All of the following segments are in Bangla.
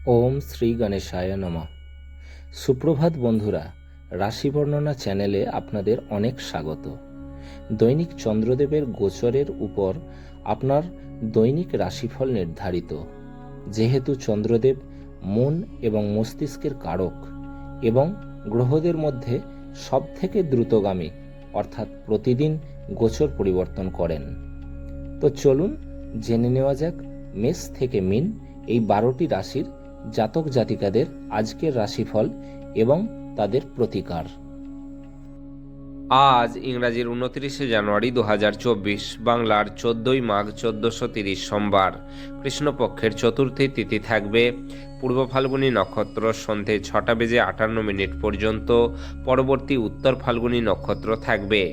ওম শ্রী গণেশায় নমঃ। সুপ্রভাত বন্ধুরা, রাশি বর্ণনা চ্যানেলে আপনাদের অনেক স্বাগত। দৈনিক চন্দ্রদেবের গোচরের উপর আপনার দৈনিক রাশিফল নির্ধারিত। যেহেতু চন্দ্রদেব মন এবং মস্তিষ্কের কারক এবং গ্রহদের মধ্যে সবথেকে দ্রুতগামী, অর্থাৎ প্রতিদিন গোচর পরিবর্তন করেন। তো চলুন জেনে নেওয়া যাক মেষ থেকে মীন এই 12টি রাশির জাতক জাতিকাদের আজকের রাশিফল এবং তাদের প্রতিকার। আজ ইংরাজির 29শে জানুয়ারি 2024, বাংলার 14ই মাঘ 1430 সোমবার। কৃষ্ণপক্ষের চতুর্থী তিথি থাকবে পূর্ব ফাল্গুনী নক্ষত্র সন্ধে 6:58 পর্যন্ত, পরবর্তী উত্তর ফাল্গুনী নক্ষত্র থাকবে।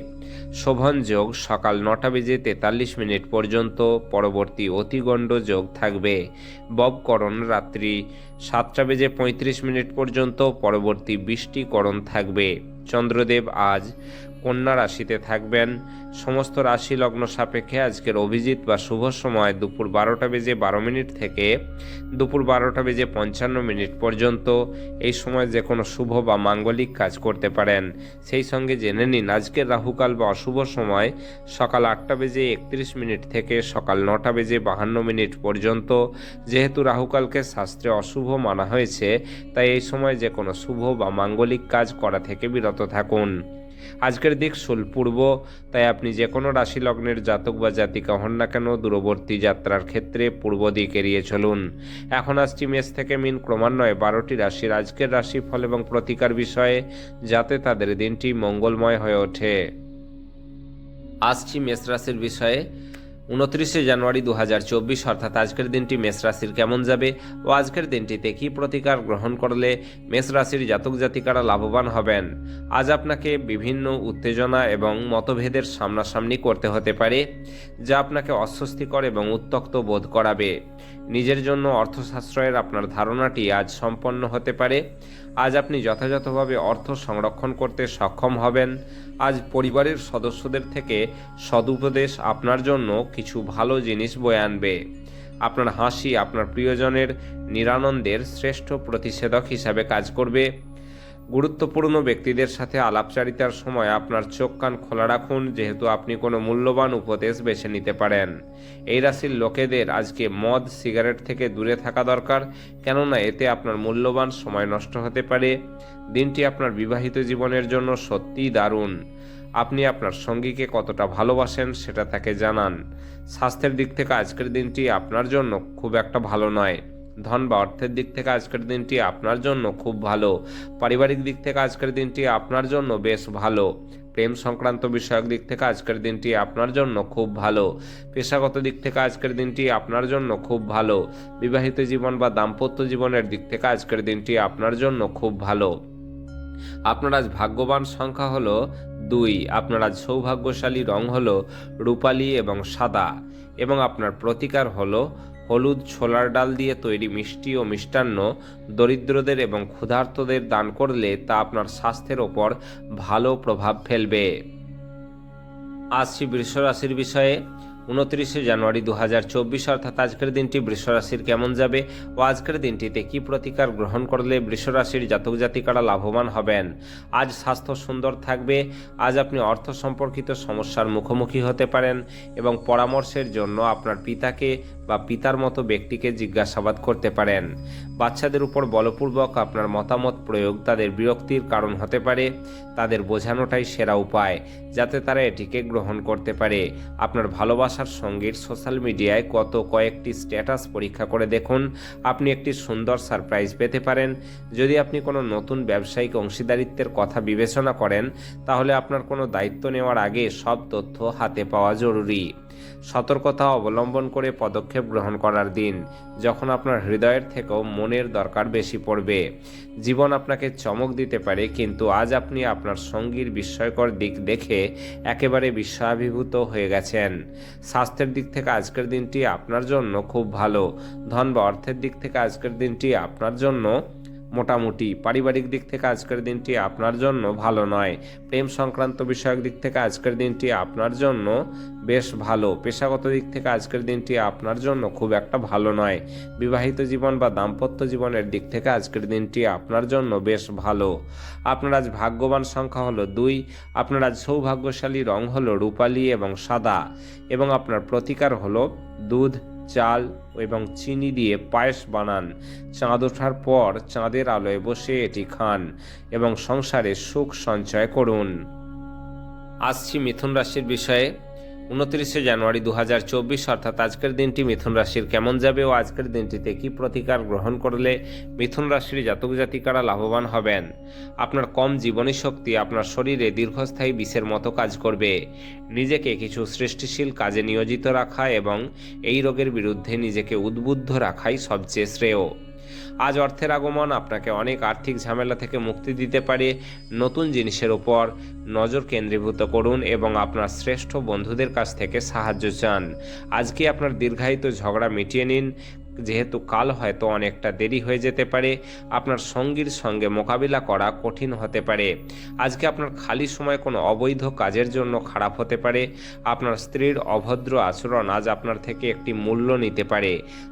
শোভন যোগ সকাল 9:43 পর্যন্ত, পরবর্তী অতিগণ্ড যোগ থাকবে। ববকরণ রাত্রি 7:35 পর্যন্ত, পরবর্তী বৃষ্টিকরণ থাকবে। চন্দ্রদেব আজ কন্যা রাশিতে থাকবেন। সমস্ত রাশি লগ্ন সাপেক্ষে আজকের অভিজিৎ বা শুভ সময় দুপুর 12:12 থেকে দুপুর 12:55 পর্যন্ত। এই সময় যে কোনো শুভ বা মাঙ্গলিক কাজ করতে পারেন। সেই সঙ্গে জেনে নিন আজকের রাহুকাল বা অশুভ সময় সকাল 8:31 থেকে সকাল 9:52 পর্যন্ত। যেহেতু রাহুকালকে শাস্ত্রে অশুভ মানা হয়েছে, তাই এই সময় যে কোনো শুভ বা মাঙ্গলিক কাজ করা থেকে বিরত থাকুন। আজকের দিক শুল পূর্ব, তাই আপনি যে কোনো রাশি লগ্নের জাতক বা জাতিকা হন না কেন দূরবর্তী যাত্রার ক্ষেত্রে পূর্ব দিক এড়িয়ে চলুন। এখন আসছি মেষ থেকে মীন ক্রমান্বয়ে 12টি রাশির আজকের রাশিফল এবং প্রতিকার বিষয়ে, যাতে তাদের দিনটি মঙ্গলময় হয়ে ওঠে। আসছি মেষ রাশির বিষয়ে। 29শে জানুয়ারি 2024 অর্থাৎ আজকের দিনটি মেষ রাশির কেমন যাবে ও আজকের দিনটিতে কী প্রতিকার গ্রহণ করলে মেষ রাশির জাতক জাতিকারা লাভবান হবেন। আজ আপনাকে বিভিন্ন উত্তেজনা এবং মতভেদের সামনাসামনি করতে হতে পারে, যা আপনাকে অস্বস্তিকর এবং উত্ত্যক্ত বোধ করাবে। নিজের জন্য অর্থ সাশ্রয়ের আপনার ধারণাটি আজ সম্পন্ন হতে পারে। আজ আপনি যথাযথভাবে অর্থ সংরক্ষণ করতে সক্ষম হবেন। আজ পরিবারের সদস্যদের থেকে সদুপদেশ আপনার জন্য কিছু ভালো জিনিস বয়ে আনবে। আপনার হাসি আপনার প্রিয়জনের নিরানন্দের শ্রেষ্ঠ প্রতিষেধক হিসাবে কাজ করবে। গুরুত্বপূর্ণ ব্যক্তিদের সাথে আলাপচারিতার সময় আপনার চোখ কান খোলা রাখুন, যেহেতু আপনি কোনো মূল্যবান উপদেশ বেছে নিতে পারেন। এই রাশির লোকেদের আজকে মদ সিগারেট থেকে দূরে থাকা দরকার, কেননা এতে আপনার মূল্যবান সময় নষ্ট হতে পারে। দিনটি আপনার বিবাহিত জীবনের জন্য সত্যিই দারুণ। আপনি আপনার সঙ্গীকে কতটা ভালোবাসেন সেটা তাকে জানান। স্বাস্থ্যের দিক থেকে আজকের দিনটি আপনার জন্য খুব একটা ভালো নয়। ধন বা অর্থের দিক থেকে আজকের দিনটি আপনার জন্য খুব ভালো। পারিবারিক দিক থেকে আজকের দিনটি আপনার জন্য বেশ ভালো। প্রেম সংক্রান্ত বিষয়ক দিক থেকে আজকের দিনটি আপনার জন্য খুব ভালো। পেশাগত দিক থেকে আজকের দিনটি আপনার জন্য খুব ভালো। বিবাহিত জীবন বা দাম্পত্য জীবনের দিক থেকে আজকের দিনটি আপনার জন্য খুব ভালো। আপনার আজ ভাগ্যবান সংখ্যা হলো 2। আপনার আজ সৌভাগ্যশালী রং হলো রূপালী এবং সাদা, এবং আপনার প্রতিকার হলো হলুদ ছোলার ডাল দিয়ে তৈরি মিষ্টি ও মিষ্টান্ন দরিদ্রদের এবং ক্ষুধার্তদের দান করলে তা আপনার স্বাস্থ্যের ওপর ভালো প্রভাব ফেলবে। আসছি বৃষ রাশির বিষয়ে। 29শে জানুয়ারি 2024 অর্থাৎ আজকের দিনটি বৃষ রাশির কেমন যাবে ও আজকের দিনটিতে কি প্রতিকার গ্রহণ করলে বৃষ রাশির জাতক জাতিকারা লাভবান হবেন। আজ স্বাস্থ্য সুন্দর থাকবে। আজ আপনি অর্থ সম্পর্কিত সমস্যার মুখোমুখি হতে পারেন এবং পরামর্শের জন্য আপনার পিতাকে বা পিতার মতো ব্যক্তিকে জিজ্ঞাসাবাদ করতে পারেন। বাচ্চাদের উপর বলপূর্বক আপনার মতামত প্রয়োগ তাদের বিরক্তির কারণ হতে পারে। তাদের বোঝানোটাই সেরা উপায়, যাতে তারা এটিকে গ্রহণ করতে পারে। আপনার ভালোবাসার সঙ্গীর সোশ্যাল মিডিয়ায় কয়েকটি স্ট্যাটাস পরীক্ষা করে দেখুন। আপনি একটি সুন্দর সারপ্রাইজ পেতে পারেন। যদি আপনি কোনো নতুন ব্যবসায়িক অংশীদারিত্বের কথা বিবেচনা করেন, তাহলে আপনার কোনো দায়িত্ব নেওয়ার আগে সব তথ্য হাতে পাওয়া জরুরি। সতর্কতা অবলম্বন করে পদক্ষেপ গ্রহণ করার দিন, যখন আপনার হৃদয়ের থেকেও মনের দরকার বেশি পড়বে। জীবন আপনাকে চমক দিতে পারে, কিন্তু আজ আপনি আপনার সঙ্গীর বিস্ময়কর দিক দেখে একেবারে বিস্ময়াভিভূত হয়ে গেছেন। স্বাস্থ্যের দিক থেকে আজকের দিনটি আপনার জন্য খুব ভালো। ধন বা অর্থের দিক থেকে আজকের দিনটি আপনার জন্য মোটামুটি। পারিবারিক দিক থেকে আজকের দিনটি আপনার জন্য ভালো নয়। প্রেম সংক্রান্ত বিষয়ক দিক থেকে আজকের দিনটি আপনার জন্য বেশ ভালো। পেশাগত দিক থেকে আজকের দিনটি আপনার জন্য খুব একটা ভালো নয়। বিবাহিত জীবন বা দাম্পত্য জীবনের দিক থেকে আজকের দিনটি আপনার জন্য বেশ ভালো। আপনার আজ ভাগ্যবান সংখ্যা হলো 2। আপনার আজ সৌভাগ্যশালী রং হলো রূপালী এবং সাদা, এবং আপনার প্রতিকার হলো দুধ, চাল এবং চিনি দিয়ে পায়েস বানান। চাঁদ ওঠার পর চাঁদের আলোয় বসে এটি খান এবং সংসারে সুখ সঞ্চয় করুন। আসছি মিথুন রাশির বিষয়ে। 29শে জানুয়ারি 2024 অর্থাৎ আজকের দিনটি মিথুন রাশির কেমন যাবে ও আজকের দিনটিতে কি প্রতিকার গ্রহণ করলে মিথুন রাশির জাতক জাতিকারা লাভবান হবেন। আপনার কম জীবনী শক্তি আপনার শরীরে দীর্ঘস্থায়ী বিষের মতো কাজ করবে। নিজেকে কিছু সৃষ্টিশীল কাজে নিয়োজিত রাখা এবং এই রোগের বিরুদ্ধে নিজেকে উদ্বুদ্ধ রাখাই সবচেয়ে শ্রেয়। আজ অর্থের আগমন আপনাকে অনেক আর্থিক ঝামেলা থেকে মুক্তি দিতে পারে। নতুন জিনিসের উপর নজর কেন্দ্রীভূত করুন এবং আপনার শ্রেষ্ঠ বন্ধুদের কাছ থেকে সাহায্য চান। আজকে আপনার দীর্ঘায়িত ঝগড়া মিটিয়ে নিন, যেহেতু কাল হয়তো অনেকটা দেরি হয়ে যেতে পারে। আপনার সঙ্গীর সঙ্গে মোকাবিলা করা কঠিন হতে পারে। আজকে আপনার খালি সময় কোনো অবৈধ কাজের জন্য খারাপ হতে পারে। আপনার স্ত্রীর অভদ্র আচরণ আজ আপনার থেকে একটি মূল্য নিতে পারে।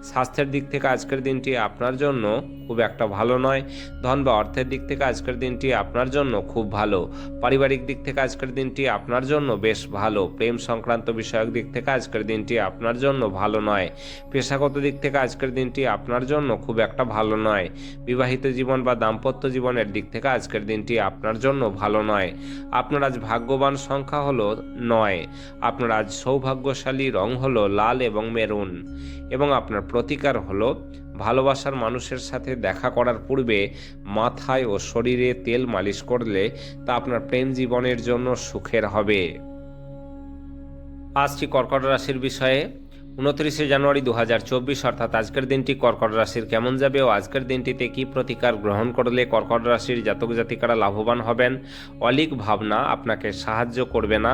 স্বাস্থ্যের দিক থেকে আজকের দিনটি আপনার জন্য খুব একটা ভালো নয়। ধন বা অর্থের দিক থেকে আজকের দিনটি আপনার জন্য খুব ভালো। পারিবারিক দিক থেকে আজকের দিনটি আপনার জন্য বেশ ভালো। প্রেম সংক্রান্ত বিষয়ক দিক থেকে আজকের দিনটি আপনার জন্য ভালো নয়। পেশাগত দিক থেকে আজকের দিনটি আপনার জন্য খুব একটা ভালো নয়। বিবাহিত জীবন বা দাম্পত্য জীবনের দিক থেকে আজকের দিনটি আপনার জন্য ভালো নয়। আপনার আজ ভাগ্যবান সংখ্যা হলো 9। আপনার আজ সৌভাগ্যশালী রং হলো লাল এবং মেরুন, এবং আপনার প্রতিকার হলো ভালোবাসার মানুষের সাথে দেখা করার পূর্বে মাথায় ও শরীরে তেল মালিশ করলে তা আপনার প্রেম জীবনের জন্য সুখের হবে। আসছি কর্কট রাশির বিষয়ে। 29শে জানুয়ারি 2024 অর্থাৎ আজকের দিনটি কর্কট রাশির কেমন যাবে ও আজকের দিনটিতে কি প্রতিকার গ্রহণ করলে কর্কট রাশির জাতক জাতিকারা লাভবান হবেন। অলীক ভাবনা আপনাকে সাহায্য করবে না।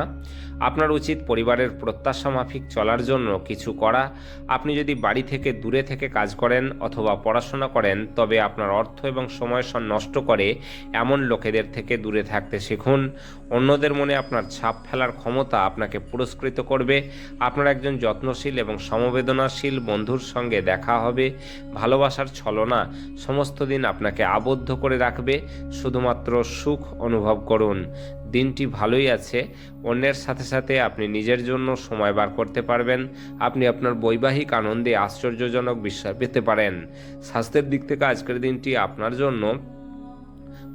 আপনার উচিত পরিবারের প্রত্যাশা মাফিক চলার জন্য কিছু করা। আপনি যদি বাড়ি থেকে দূরে থেকে কাজ করেন অথবা পড়াশোনা করেন, তবে আপনার অর্থ এবং সময় নষ্ট করে এমন লোকেদের থেকে দূরে থাকতে শিখুন। অন্যদের মনে আপনার ছাপ ফেলার ক্ষমতা আপনাকে পুরস্কৃত করবে। আপনার একজন যত্নশীল এবং সমবেদনাশীল বন্ধুর সঙ্গে দেখা হবে। ভালোবাসার ছলনা সমস্ত দিন আপনাকে আবদ্ধ করে রাখবে। শুধুমাত্র সুখ অনুভব করুন। দিনটি ভালোই আছে। অন্যের সাথে সাথে আপনি নিজের জন্য সময় বার করতে পারবেন। আপনি আপনার বৈবাহিক আনন্দে আশ্চর্যজনক বিস্ময় পেতে পারেন। স্বাস্থ্যের দিক থেকে আজকের দিনটি আপনার জন্য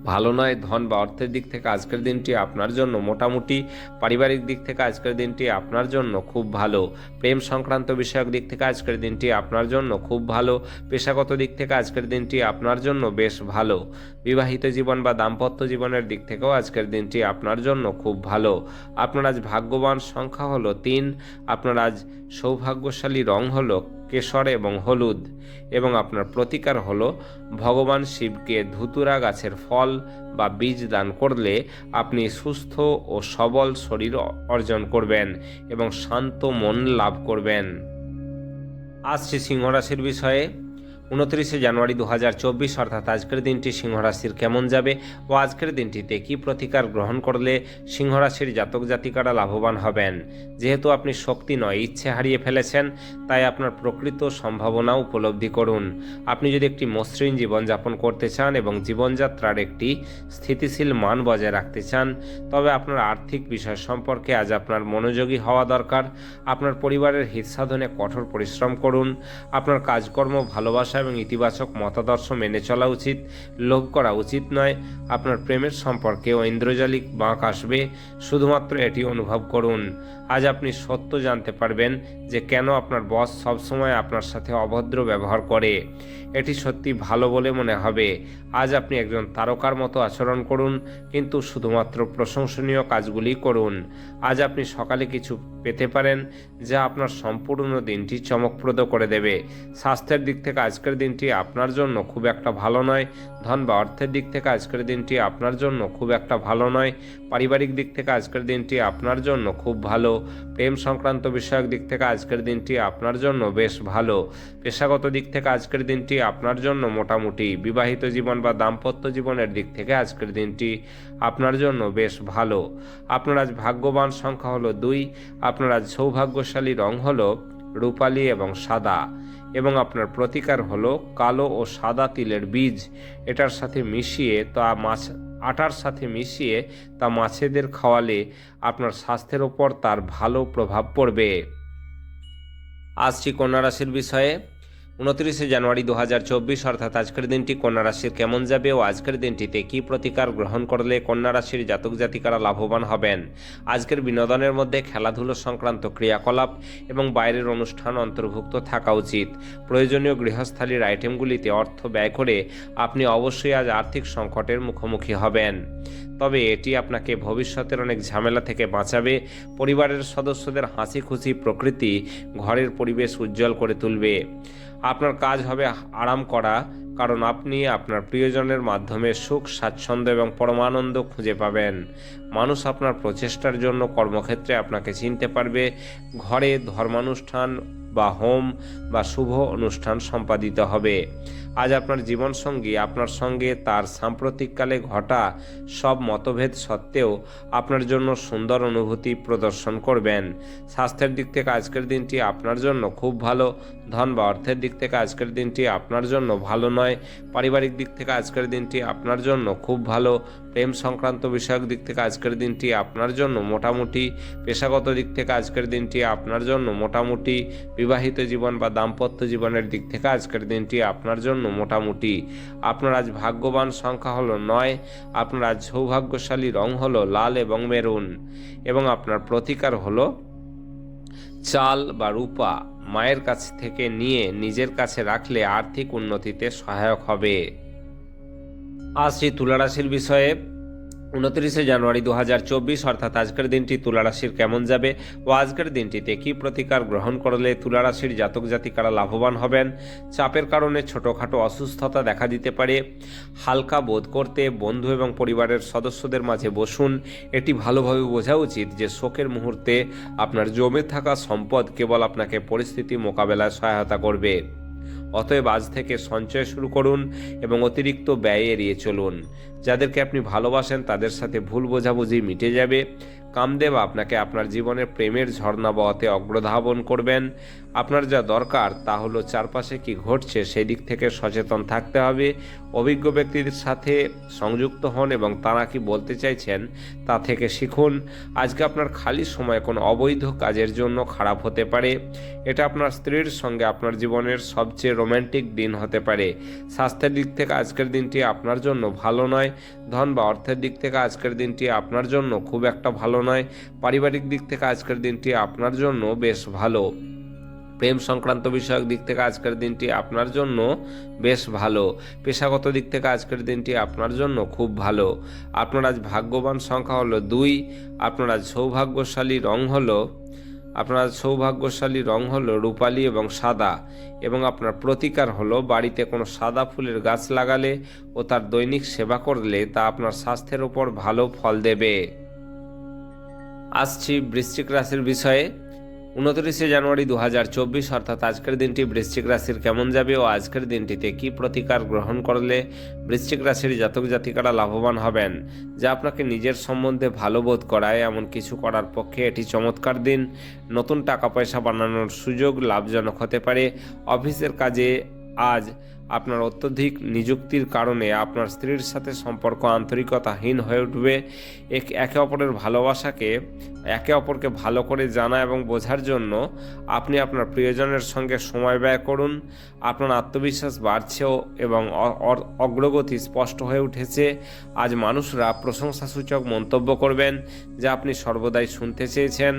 ভালো নয়। ধন বা অর্থের দিক থেকে আজকের দিনটি আপনার জন্য মোটামুটি। পারিবারিক দিক থেকে আজকের দিনটি আপনার জন্য খুব ভালো। প্রেম সংক্রান্ত বিষয়ক দিক থেকে আজকের দিনটি আপনার জন্য খুব ভালো। পেশাগত দিক থেকে আজকের দিনটি আপনার জন্য বেশ ভালো। বিবাহিত জীবন বা দাম্পত্য জীবনের দিক থেকেও আজকের দিনটি আপনার জন্য খুব ভালো। আপনার আজ ভাগ্যবান সংখ্যা হলো 3। আপনার আজ সৌভাগ্যশালী রং হলো কেশর এবং হলুদ, এবং আপনার প্রতিকার হলো ভগবান শিবকে ধুতুরা গাছের ফল বা বীজ দান করলে আপনি সুস্থ ও সবল শরীর অর্জন করবেন এবং শান্ত মন লাভ করবেন। আসছি সিংহ রাশির বিষয়ে। 29শে জানুয়ারি 2024 অর্থাৎ আজকের দিনটি সিংহ রাশির কেমন যাবে ও আজকের দিনটিতে কি প্রতিকার গ্রহণ করলে সিংহ রাশির জাতক জাতিকারা লাভবান হবেন। যেহেতু আপনি শক্তি নয় ইচ্ছে হারিয়ে ফেলেছেন, তাই আপনার প্রকৃত সম্ভাবনা উপলব্ধি করুন। আপনি যদি একটি মসৃণ জীবনযাপন করতে চান এবং জীবনযাত্রার একটি স্থিতিশীল মান বজায় রাখতে চান, তবে আপনার আর্থিক বিষয় সম্পর্কে আজ আপনার মনোযোগী হওয়া দরকার। আপনার পরিবারের হিত সাধনে কঠোর পরিশ্রম করুন। আপনার কাজকর্ম, ভালোবাসা এবং ইতিবাচক মতাদর্শ মেনে চলা উচিত। লোভ করা উচিত নয়। আপনার প্রেমের সম্পর্কে ঐন্দ্রজালিক বাঁক আসবে। শুধুমাত্র এটি অনুভব করুন। আজ আপনি সত্য জানতে পারবেন যে কেন আপনার বস সবসময় আপনার সাথে অভদ্র ব্যবহার করে। এটি সত্যি ভালো বলে মনে হবে। আজ আপনি একজন তারকার মতো আচরণ করুন, কিন্তু শুধুমাত্র প্রশংসনীয় কাজগুলি করুন। আজ আপনি সকালে কিছু পেতে পারেন যা আপনার সম্পূর্ণ দিনটি চমকপ্রদ করে দেবে। স্বাস্থ্যের দিক থেকে আজকের আজকের দিনটি আপনার জন্য খুব একটা ভালো নয়। ধন বা অর্থের দিক থেকে আজকের দিনটি আপনার জন্য খুব একটা ভালো নয়। পারিবারিক দিক থেকে আজকের দিনটি আপনার জন্য খুব ভালো। প্রেম সংক্রান্ত বিষয়ক দিক থেকে আজকের দিনটি আপনার জন্য বেশ ভালো। পেশাগত দিক থেকে আজকের দিনটি আপনার জন্য মোটামুটি। বিবাহিত জীবন বা দাম্পত্য জীবনের দিক থেকে আজকের দিনটি আপনার জন্য বেশ ভালো। আপনার আজ ভাগ্যবান সংখ্যা হলো 2। আপনার আজ সৌভাগ্যশালী রং হলো রূপালী এবং সাদা, এবং আপনার প্রতিকার হলো কালো ও সাদা তিলের বীজ। এটার সাথে মিশিয়ে আটার সাথে মিশিয়ে তা মাছেদের খাওয়ালে আপনার স্বাস্থ্যের ওপর তার ভালো প্রভাব পড়বে। আসছি কন্যা রাশির বিষয়ে। 29 জানুয়ারি 2024 অর্থাৎ আজকের দিনটি কন্যা রাশির কেমন যাবে ও আজকের দিনটিতে কী প্রতিকার গ্রহণ করলে কন্যা রাশির জাতক জাতিকারা লাভবান হবেন। আজকের বিনোদনের মধ্যে খেলাধুলো সংক্রান্ত ক্রিয়াকলাপ এবং বাইরের অনুষ্ঠান অন্তর্ভুক্ত থাকা উচিত। প্রয়োজনীয় গৃহস্থালির আইটেমগুলিতে অর্থ ব্যয় করে আপনি অবশ্যই আজ আর্থিক সংকটের মুখোমুখি হবেন, তবে এটি আপনাকে ভবিষ্যতের অনেক ঝামেলা থেকে বাঁচাবে। পরিবারের সদস্যদের হাসি খুশি প্রকৃতি ঘরের পরিবেশ উজ্জ্বল করে তুলবে। আপনার কাজ হবে আরাম করা, কারণ আপনি আপনার প্রিয়জনের মাধ্যমে সুখ, স্বাচ্ছন্দ্য এবং পরমানন্দ খুঁজে পাবেন। মানুষ আপনার প্রচেষ্টার জন্য কর্মক্ষেত্রে আপনাকে চিনতে পারবে। ঘরে ধর্মানুষ্ঠান বা হোম বা শুভ অনুষ্ঠান সম্পাদিত হবে। আজ আপনার জীবনসঙ্গী আপনার সঙ্গে তার সাম্প্রতিককালে ঘটা সব মতভেদ সত্ত্বেও আপনার জন্য সুন্দর অনুভূতি প্রদর্শন করবেন। স্বাস্থ্যের দিক থেকে আজকের দিনটি আপনার জন্য খুব ভালো। ধন বা অর্থের দিক থেকে আজকের দিনটি আপনার জন্য ভালো নয়। পারিবারিক দিক থেকে আজকের দিনটি আপনার জন্য খুব ভালো। প্রেম সংক্রান্ত বিষয়ক দিক থেকে আজকের দিনটি আপনার জন্য মোটামুটি। পেশাগত দিক থেকে আজকের দিনটি আপনার জন্য মোটামুটি। বিবাহিত জীবন বা দাম্পত্য জীবনের দিক থেকে আজকের দিনটি আপনার জন্য মোটামুটি। আপনার আজ ভাগ্যবান সংখ্যা হলো 9। আপনার আজ সৌভাগ্যশালী রং হলো লাল এবং মেরুন, এবং আপনার প্রতিকার হলো চাল বা রূপা মায়ের কাছ থেকে নিয়ে নিজের কাছে রাখলে আর্থিক উন্নতিতে সহায়ক হবে। আসছি তুলা রাশির বিষয়ে। 29 জানুয়ারি 2024 অর্থাৎ আজকের দিনটি তুলা রাশির কেমন যাবে ও আজকের দিনটিতে কী প্রতিকার গ্রহণ করলে তুলা রাশির জাতক জাতিকারা লাভবান হবেন। চাপের কারণে ছোটোখাটো অসুস্থতা দেখা দিতে পারে। হালকা বোধ করতে বন্ধু এবং পরিবারের সদস্যদের মাঝে বসুন। এটি ভালোভাবে বোঝা উচিত যে শোকের মুহূর্তে আপনার জমে থাকা সম্পদ কেবল আপনাকে পরিস্থিতি মোকাবেলায় সহায়তা করবে। অতএব আজ থেকে সঞ্চয় শুরু করুন এবং অতিরিক্ত ব্যয় এড়িয়ে চলুন। যাদেরকে আপনি ভালোবাসেন তাদের সাথে ভুল বোঝাবুঝি মিটে যাবে। কামদেব আপনাকে আপনার জীবনের প্রেমের ঝর্ণা বওয়াতে অগ্রধাবন করবেন। আপনার যা দরকার তা হলো চারপাশে কি ঘটছে সেই দিক থেকে সচেতন থাকতে হবে। অভিজ্ঞ ব্যক্তিদের সাথে সংযুক্ত হন এবং তারা কি বলতে চাইছেন তা থেকে শিখুন। আজকে আপনার খালি সময় কোনো অবৈধ কাজের জন্য খারাপ হতে পারে। এটা আপনার স্ত্রীর সঙ্গে আপনার জীবনের সবচেয়ে রোম্যান্টিক দিন হতে পারে। স্বাস্থ্যের দিক থেকে আজকের দিনটি আপনার জন্য ভালো নয়। ধন বা অর্থের দিক থেকে আজকের দিনটি আপনার জন্য খুব একটা ভালো নয়। পারিবারিক দিক থেকে আজকের দিনটি আপনার জন্য বেশ ভালো। প্রেম সংক্রান্ত বিষয়ক দিক থেকে আজকের দিনটি আপনার জন্য বেশ ভালো। পেশাগত দিক থেকে আজকের দিনটি আপনার জন্য খুব ভালো। আপনার আজ ভাগ্যবান সংখ্যা হলো 2। আপনার আজ সৌভাগ্যশালী রং হলো রূপালী এবং সাদা, এবং আপনার প্রতিকার হলো বাড়িতে কোনো সাদা ফুলের গাছ লাগালে ও তার দৈনিক সেবা করলে তা আপনার স্বাস্থ্যের উপর ভালো ফল দেবে। আসছি বৃশ্চিক রাশির বিষয়ে। 29 জানুয়ারি 2024 অর্থাৎ আজকের দিনটি বৃশ্চিক রাশির কেমন যাবে ও আজকের দিনটিতে কী প্রতিকার গ্রহণ করলে বৃশ্চিক রাশির জাতক জাতিকারা লাভবান হবেন। যা আপনাকে নিজের সম্বন্ধে ভালো বোধ করায় এমন কিছু করার পক্ষে এটি চমৎকার দিন। নতুন টাকা পয়সা বানানোর সুযোগ লাভজনক হতে পারে। অফিসের কাজে আজ আপনার অত্যধিক নিযুক্তির কারণে আপনার স্ত্রীর সাথে সম্পর্ক আন্তরিকতাহীন হয়ে উঠবে। একে অপরকে ভালো করে জানা এবং বোঝার জন্য আপনি আপনার প্রিয়জনের সঙ্গে সময় ব্যয় করুন। আপনার আত্মবিশ্বাস বাড়ছেও এবং অগ্রগতি স্পষ্ট হয়ে উঠেছে। আজ মানুষরা প্রশংসাসূচক মন্তব্য করবেন যা আপনি সর্বদাই শুনতে চেয়েছেন।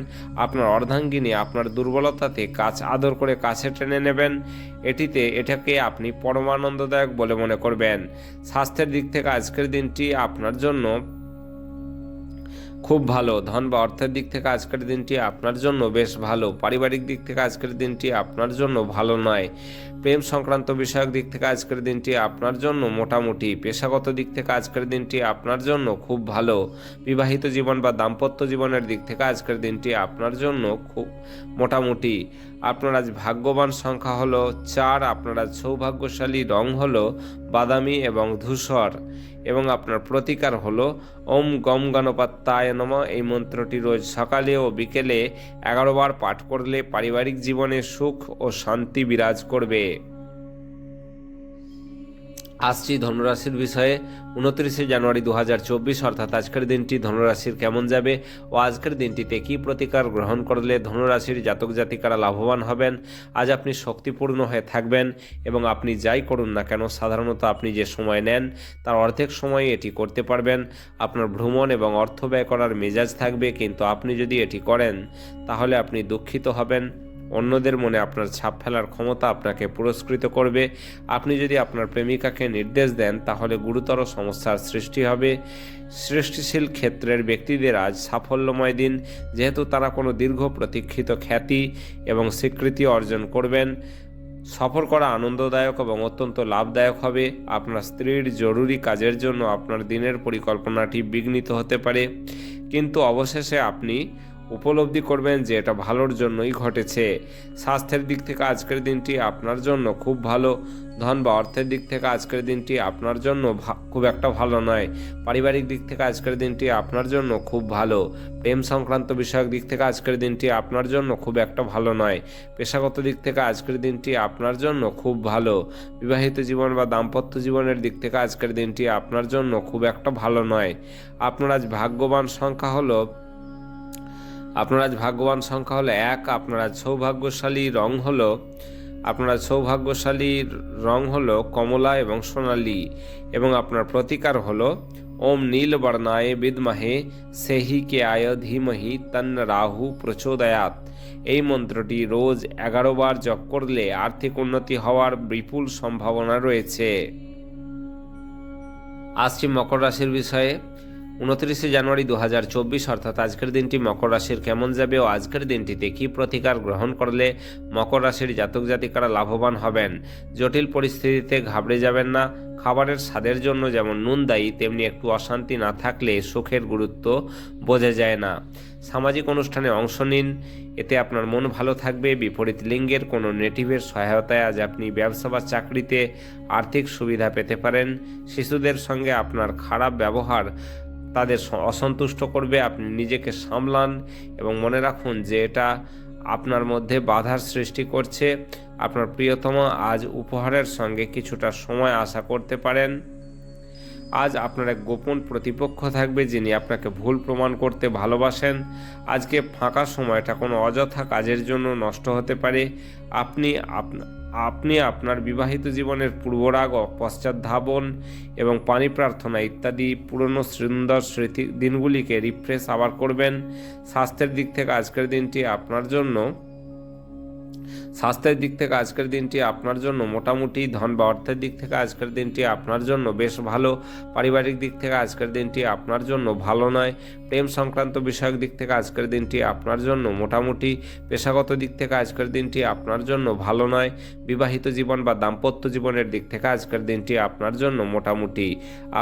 আপনার অর্ধাঙ্গিনী আপনার দুর্বলতাতে আদর করে কাছে টেনে নেবেন। এটাকে আপনি পরমানন্দদায়ক বলে মনে করবেন। স্বাস্থ্যের দিক থেকে আজকের দিনটি আপনার জন্য খুব ভালো। ধন বা অর্থের দিক থেকে আজকের দিনটি আপনার জন্য বেশ ভালো। পারিবারিক দিক থেকে আজকের দিনটি আপনার জন্য ভালো নয়। প্রেম সংক্রান্ত বিষয়ক দিক থেকে আজকের দিনটি আপনার জন্য মোটামুটি। পেশাগত দিক থেকে আজকের দিনটি আপনার জন্য খুব ভালো। বিবাহিত জীবন বা দাম্পত্য জীবনের দিক থেকে আজকের দিনটি আপনার জন্য খুব মোটামুটি। আপনার আজ ভাগ্যবান সংখ্যা হলো 4, আপনার আজ সৌভাগ্যশালী রং হলো বাদামি এবং ধূসর, এবং আপনার প্রতিকার হলো ওম গম গণপত্যায় নমঃ। এই মন্ত্রটি রোজ সকালে ও বিকেলে 11 বার পাঠ করলে পারিবারিক জীবনে সুখ ও শান্তি বিরাজ করবে। আসছি ধনুরাশির বিষয়ে। 29 জানুয়ারি 2024 অর্থাৎ আজকের দিনটি ধনুরাশির কেমন যাবে ও আজকের দিনটিতে কি প্রতিকার গ্রহণ করলে ধনুরাশির জাতক জাতিকারা লাভবান হবেন। আজ আপনি শক্তিপূর্ণ হয়ে থাকবেন এবং আপনি যাই করুন না কেন সাধারণত আপনি যে সময় নেন তার অর্ধেক সময় এটি করতে পারবেন। আপনার ভ্রমণ এবং অর্থ ব্যয় করার মেজাজ থাকবে, কিন্তু আপনি যদি এটি করেন তাহলে আপনি দুঃখিত হবেন। অন্যদের মনে আপনার ছাপ ফেলার ক্ষমতা আপনাকে পুরস্কৃত করবে। আপনি যদি আপনার প্রেমিকাকে নির্দেশ দেন তাহলে গুরুতর সমস্যার সৃষ্টি হবে। সৃষ্টিশীল ক্ষেত্রের ব্যক্তিদের আজ সাফল্যময় দিন, যেহেতু তারা কোনো দীর্ঘ প্রতীক্ষিত খ্যাতি এবং স্বীকৃতি অর্জন করবেন। সফর করা আনন্দদায়ক এবং অত্যন্ত লাভদায়ক হবে। আপনার স্ত্রীর জরুরি কাজের জন্য আপনার দিনের পরিকল্পনাটি বিঘ্নিত হতে পারে, কিন্তু অবশেষে আপনি উপলব্ধি করবেন যে এটা ভালোর জন্যই ঘটেছে। স্বাস্থ্যের দিক থেকে আজকের দিনটি আপনার জন্য খুব ভালো। ধন বা অর্থের দিক থেকে আজকের দিনটি আপনার জন্য খুব একটা ভালো নয়। পারিবারিক দিক থেকে আজকের দিনটি আপনার জন্য খুব ভালো। প্রেম সংক্রান্ত বিষয়ক দিক থেকে আজকের দিনটি আপনার জন্য খুব একটা ভালো নয়। পেশাগত দিক থেকে আজকের দিনটি আপনার জন্য খুব ভালো। বিবাহিত জীবন বা দাম্পত্য জীবনের দিক থেকে আজকের দিনটি আপনার জন্য খুব একটা ভালো নয়। আপনার আজ ভাগ্যবান সংখ্যা হলো 1। আপনার আজ সৌভাগ্যশালী রং হলো কমলা এবং সোনালী, এবং আপনার প্রতিকার হলো ওম নীল বর্ণায় বিদ্মহে সেহি কে আয় ধীমহি তন্ন রাহু প্রচোদয়াৎ। এই মন্ত্রটি রোজ 11 বার জপ করলে আর্থিক উন্নতি হওয়ার বিপুল সম্ভাবনা রয়েছে। আসছি মকর রাশির বিষয়ে। 29 জানুয়ারি 2024 অর্থাৎ আজকের দিনটি মকর রাশির কেমন যাবে ও আজকের দিনটিতে কি প্রতিকার গ্রহণ করলে মকর রাশির জাতক জাতিকারা লাভবান হবেন। জটিল পরিস্থিতিতে ঘাবড়ে যাবেন না। খাবারের স্বাদের জন্য যেমন নুন দায়ী, তেমনি একটু অশান্তি না থাকলে সুখের গুরুত্ব বোঝা যায় না। সামাজিক অনুষ্ঠানে অংশ নিন, এতে আপনার মন ভালো থাকবে। বিপরীত লিঙ্গের কোনো নেটিভের সহায়তায় আজ আপনি ব্যবসা বা চাকরিতে আর্থিক সুবিধা পেতে পারেন। শিশুদের সঙ্গে আপনার খারাপ ব্যবহার তাদের অসন্তুষ্ট করবে। আপনি নিজেকে সামলান এবং মনে রাখুন যে এটা আপনার মধ্যে বাধার সৃষ্টি করছে। আপনার প্রিয়তম আজ উপহারের সঙ্গে কিছুটা সময় আশা করতে পারেন। আজ আপনার এক গোপন প্রতিপক্ষ থাকবে যিনি আপনাকে ভুল প্রমাণ করতে ভালোবাসেন। আজকে ফাঁকা সময়টা কোনো অযথা কাজের জন্য নষ্ট হতে পারে। আপনি আপনার বিবাহিত জীবনের পূর্বরাগ, পশ্চাৎধাবন এবং পানি প্রার্থনা ইত্যাদি পুরনো সুন্দর স্মৃতি দিনগুলিকে রিফ্রেশ আবার করবেন। স্বাস্থ্যের দিক থেকে আজকের দিনটি আপনার জন্য মোটামুটি। ধন বা অর্থের দিক থেকে আজকের দিনটি আপনার জন্য বেশ ভালো। পারিবারিক দিক থেকে আজকের দিনটি আপনার জন্য ভালো নয়। প্রেম সংক্রান্ত বিষয়ক দিক থেকে আজকের দিনটি আপনার জন্য মোটামুটি। পেশাগত দিক থেকে আজকের দিনটি আপনার জন্য ভালো নয়। বিবাহিত জীবন বা দাম্পত্য জীবনের দিক থেকে আজকের দিনটি আপনার জন্য মোটামুটি।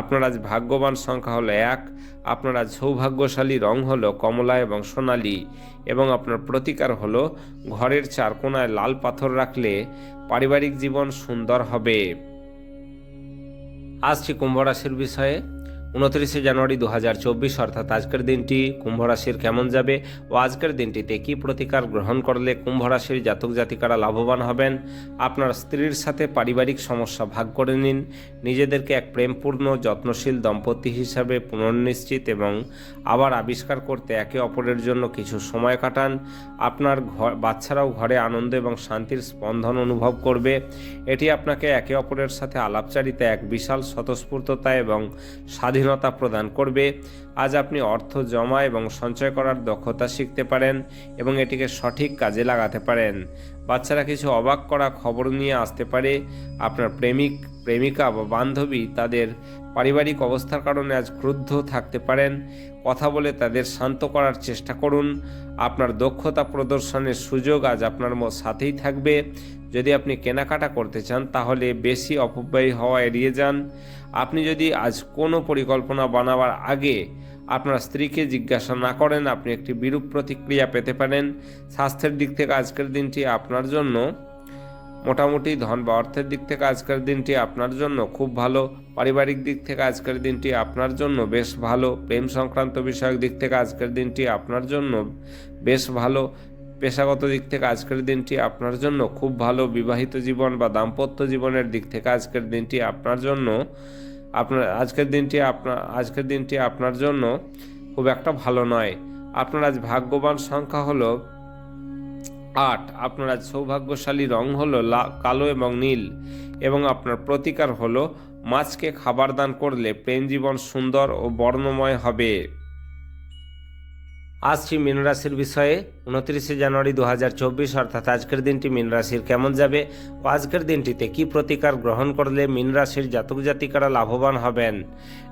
আপনার আজ ভাগ্যবান সংখ্যা হলো 1। আপনার আজ সৌভাগ্যশালী রং হলো কমলা এবং সোনালী, এবং আপনার প্রতিকার হলো ঘরের 4 কোণায় লাল পাথর রাখলে পারিবারিক জীবন সুন্দর হবে। আসছি কুম্ভ রাশির বিষয়ে। 29 জানুয়ারি 2024 অর্থাৎ আজকের দিনটি কুম্ভ রাশির কেমন যাবে ও আজকের দিনটিতে কি প্রতিকার গ্রহণ করলে কুম্ভ রাশির জাতক জাতিকারা লাভবান হবেন। আপনার স্ত্রীর সাথে পারিবারিক সমস্যা ভাগ করে নিন। নিজেদেরকে এক প্রেমপূর্ণ যত্নশীল দম্পতি হিসাবে পুনর্নিশ্চিত এবং আবার আবিষ্কার করতে একে অপরের জন্য কিছু সময় কাটান। আপনার বাচ্চারাও ঘরে আনন্দ এবং শান্তির স্পন্দন অনুভব করবে। এটি আপনাকে একে অপরের সাথে আলাপচারিতা এক বিশাল স্বতঃস্ফূর্ততা এবং স্বাধীনতা প্রদান করবে। আজ আপনি অর্থ জমা এবং সঞ্চয় করার দক্ষতা শিখতে পারেন এবং এটিকে সঠিক কাজে লাগাতে পারেন। বাচ্চারা কিছু অবাক করা খবর নিয়ে আসতে পারে। আপনার প্রেমিকা বা বান্ধবী তাদের পারিবারিক অবস্থার কারণে আজ ক্রুদ্ধ থাকতে পারেন। কথা বলে তাদের শান্ত করার চেষ্টা করুন। আপনার দক্ষতা প্রদর্শনের সুযোগ আজ আপনার সাথেই থাকবে। যদি আপনি কেনাকাটা করতে চান তাহলে বেশি অপব্যয় হওয়া এড়িয়ে যান। আপনি যদি আজ কোনো পরিকল্পনা বানাবার আগে আপনার স্ত্রীকে জিজ্ঞাসা না করেন, আপনি একটি বিরূপ প্রতিক্রিয়া পেতে পারেন। স্বাস্থ্যের দিক থেকে আজকের দিনটি আপনার জন্য মোটামুটি, ধন বা অর্থের দিক থেকে আজকের দিনটি আপনার জন্য খুব ভালো। পারিবারিক দিক থেকে আজকের দিনটি আপনার জন্য বেশ ভালো। প্রেম সংক্রান্ত বিষয়ক দিক থেকে আজকের দিনটি আপনার জন্য বেশ ভালো। পেশাগত দিক থেকে আজকের দিনটি আপনার জন্য খুব ভালো। বিবাহিত জীবন বা দাম্পত্য জীবনের দিক থেকে আজকের দিনটি আপনার জন্য আজকের দিনটি আপনার জন্য খুব একটা ভালো নয়। আপনার আজ ভাগ্যবান সংখ্যা হলো 8। আপনার আজ সৌভাগ্যশালী রং হলো কালো এবং নীল, এবং আপনার প্রতিকার হলো মাছকে খাবার দান করলে প্রেম জীবন সুন্দর ও বর্ণময় হবে। আসছি মীন রাশির বিষয়ে। 29 জানুয়ারি 2024 অর্থাৎ আজকের দিনটি মীন রাশির কেমন যাবে ও আজকের দিনটিতে কি প্রতিকার গ্রহণ করলে মীন রাশির জাতক জাতিকারা লাভবান হবেন।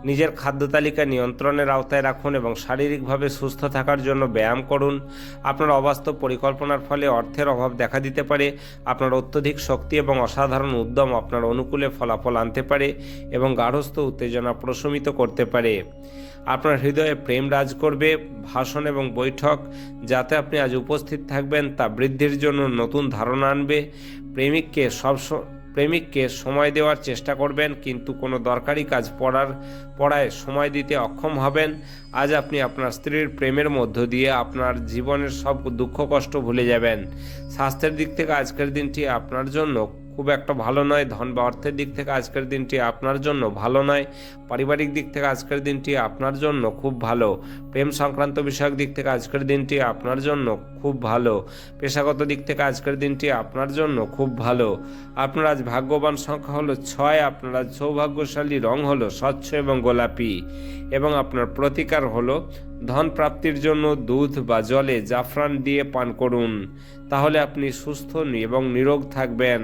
নিজের খাদ্য তালিকা নিয়ন্ত্রণের আওতায় রাখুন এবং শারীরিকভাবে সুস্থ থাকার জন্য ব্যায়াম করুন। আপনার অবাস্তব পরিকল্পনার ফলে অর্থের অভাব দেখা দিতে পারে। আপনার অত্যধিক শক্তি এবং অসাধারণ উদ্যম আপনার অনুকূলে ফলাফল আনতে পারে এবং গার্হস্থ্য উত্তেজনা প্রশমিত করতে পারে। আপনার হৃদয়ে প্রেম রাজ করবে। ভাষণ এবং বৈঠক যাতে আপনি আজ উপস্থিত থাকবেন তা বৃদ্ধির জন্য নতুন ধারণা আনবে। প্রেমিককে সময় দেওয়ার চেষ্টা করবেন, কিন্তু কোনো দরকারি কাজ পড়ায় সময় দিতে অক্ষম হবেন। আজ আপনি আপনার স্ত্রীর প্রেমের মধ্য দিয়ে আপনার জীবনের সব দুঃখ কষ্ট ভুলে যাবেন। স্বাস্থ্যের দিক থেকে আজকের দিনটি আপনার জন্য খুব একটা ভালো নয়। ধন বা অর্থের দিক থেকে আজকের দিনটি আপনার জন্য ভালো নয়। পারিবারিক দিক থেকে আজকের দিনটি আপনার জন্য খুব ভালো। প্রেম সংক্রান্ত বিষয়ক দিক থেকে আজকের দিনটি আপনার জন্য খুব ভালো। পেশাগত দিক থেকে আজকের দিনটি আপনার জন্য খুব ভালো। আপনার আজ ভাগ্যবান সংখ্যা হলো 6। আপনার আজ সৌভাগ্যশালী রং হলো স্বচ্ছ এবং গোলাপি, এবং আপনার প্রতিকার হলো ধন প্রাপ্তির জন্য দুধ বা জলে জাফরান দিয়ে পান করুন। তাহলে আপনি সুস্থ এবং নিরোগ থাকবেন।